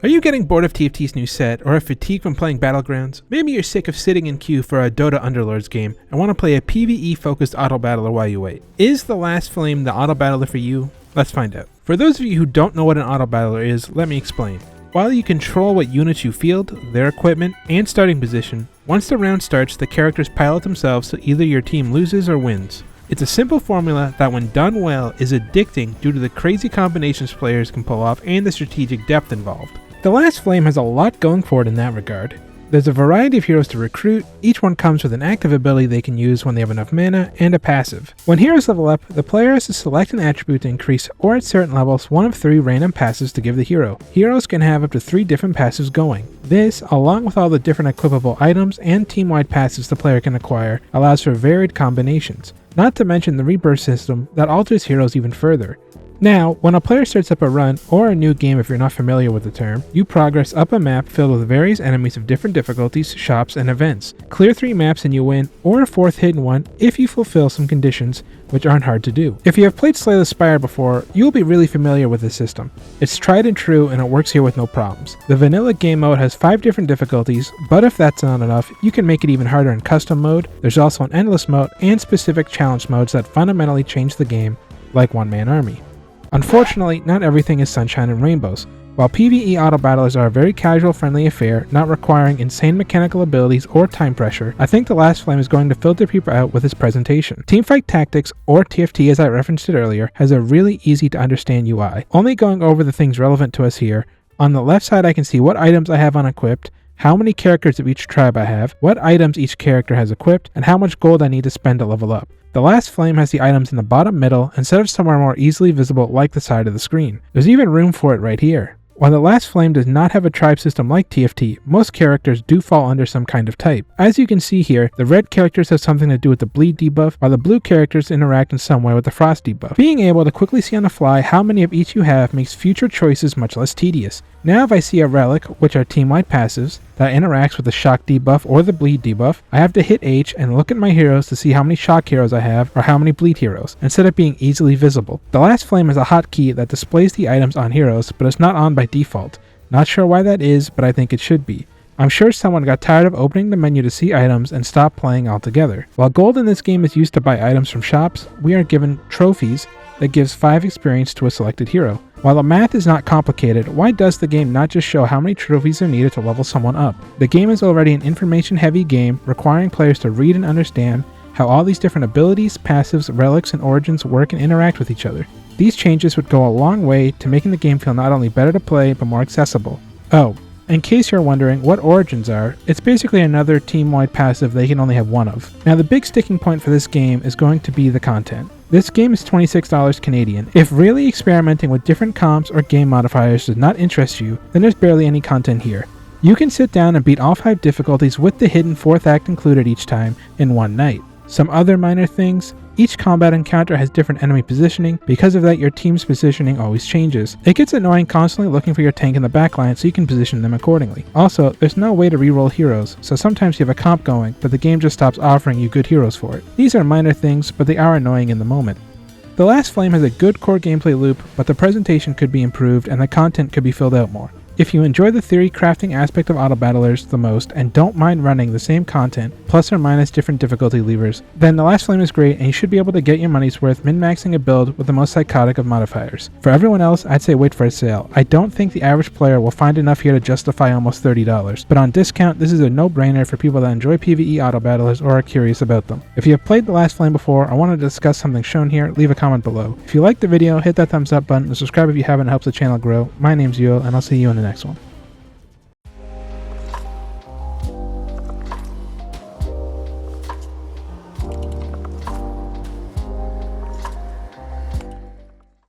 Are you getting bored of TFT's new set, or have fatigue from playing Battlegrounds? Maybe you're sick of sitting in queue for a Dota Underlords game and want to play a PvE-focused auto-battler while you wait. Is the Last Flame the auto-battler for you? Let's find out. For those of you who don't know what an auto-battler is, let me explain. While you control what units you field, their equipment, and starting position, once the round starts, the characters pilot themselves so either your team loses or wins. It's a simple formula that when done well is addicting due to the crazy combinations players can pull off and the strategic depth involved. The Last Flame has a lot going for it in that regard. There's a variety of heroes to recruit, each one comes with an active ability they can use when they have enough mana, and a passive. When heroes level up, the player has to select an attribute to increase or at certain levels one of 3 random passives to give the hero. Heroes can have up to 3 different passives going. This, along with all the different equipable items and team-wide passives the player can acquire, allows for varied combinations. Not to mention the rebirth system that alters heroes even further. Now, when a player starts up a run, or a new game if you're not familiar with the term, you progress up a map filled with various enemies of different difficulties, shops, and events. Clear 3 maps and you win, or a 4th hidden one if you fulfill some conditions, which aren't hard to do. If you have played Slay the Spire before, you'll be really familiar with this system. It's tried and true and it works here with no problems. The vanilla game mode has 5 different difficulties, but if that's not enough, you can make it even harder in custom mode. There's also an endless mode and specific challenge modes that fundamentally change the game, like One Man Army. Unfortunately, not everything is sunshine and rainbows. While PvE auto-battlers are a very casual, friendly affair, not requiring insane mechanical abilities or time pressure, I think the Last Flame is going to filter people out with its presentation. Teamfight Tactics, or TFT as I referenced it earlier, has a really easy to understand UI. Only going over the things relevant to us here, on the left side I can see what items I have unequipped, how many characters of each tribe I have, what items each character has equipped, and how much gold I need to spend to level up. The Last Flame has the items in the bottom middle instead of somewhere more easily visible like the side of the screen. There's even room for it right here. While the Last Flame does not have a tribe system like TFT, most characters do fall under some kind of type. As you can see here, the red characters have something to do with the bleed debuff, while the blue characters interact in some way with the frost debuff. Being able to quickly see on the fly how many of each you have makes future choices much less tedious. Now if I see a relic, which are team-wide passives, that interacts with the shock debuff or the bleed debuff, I have to hit H and look at my heroes to see how many shock heroes I have or how many bleed heroes, instead of being easily visible. The Last Flame is a hotkey that displays the items on heroes, but it's not on by default. Not sure why that is, but I think it should be. I'm sure someone got tired of opening the menu to see items and stopped playing altogether. While gold in this game is used to buy items from shops, we are given trophies that gives 5 experience to a selected hero. While the math is not complicated, why does the game not just show how many trophies are needed to level someone up? The game is already an information-heavy game, requiring players to read and understand how all these different abilities, passives, relics, and origins work and interact with each other. These changes would go a long way to making the game feel not only better to play, but more accessible. Oh, in case you're wondering what origins are, it's basically another team-wide passive they can only have one of. Now the big sticking point for this game is going to be the content. This game is $26 Canadian. If really experimenting with different comps or game modifiers does not interest you, then there's barely any content here. You can sit down and beat all 5 difficulties with the hidden 4th act included each time in one night. Some other minor things: each combat encounter has different enemy positioning. Because of that, your team's positioning always changes. It gets annoying constantly looking for your tank in the backline so you can position them accordingly. Also, there's no way to reroll heroes, so sometimes you have a comp going, but the game just stops offering you good heroes for it. These are minor things, but they are annoying in the moment. The Last Flame has a good core gameplay loop, but the presentation could be improved and the content could be filled out more. If you enjoy the theory crafting aspect of auto-battlers the most and don't mind running the same content, plus or minus different difficulty levers, then the Last Flame is great and you should be able to get your money's worth min-maxing a build with the most psychotic of modifiers. For everyone else, I'd say wait for a sale. I don't think the average player will find enough here to justify almost $30, but on discount this is a no-brainer for people that enjoy PvE auto-battlers or are curious about them. If you have played the Last Flame before or want to discuss something shown here, leave a comment below. If you liked the video, hit that thumbs up button and subscribe if you haven't, it helps the channel grow. My name's Yul and I'll see you in the next one.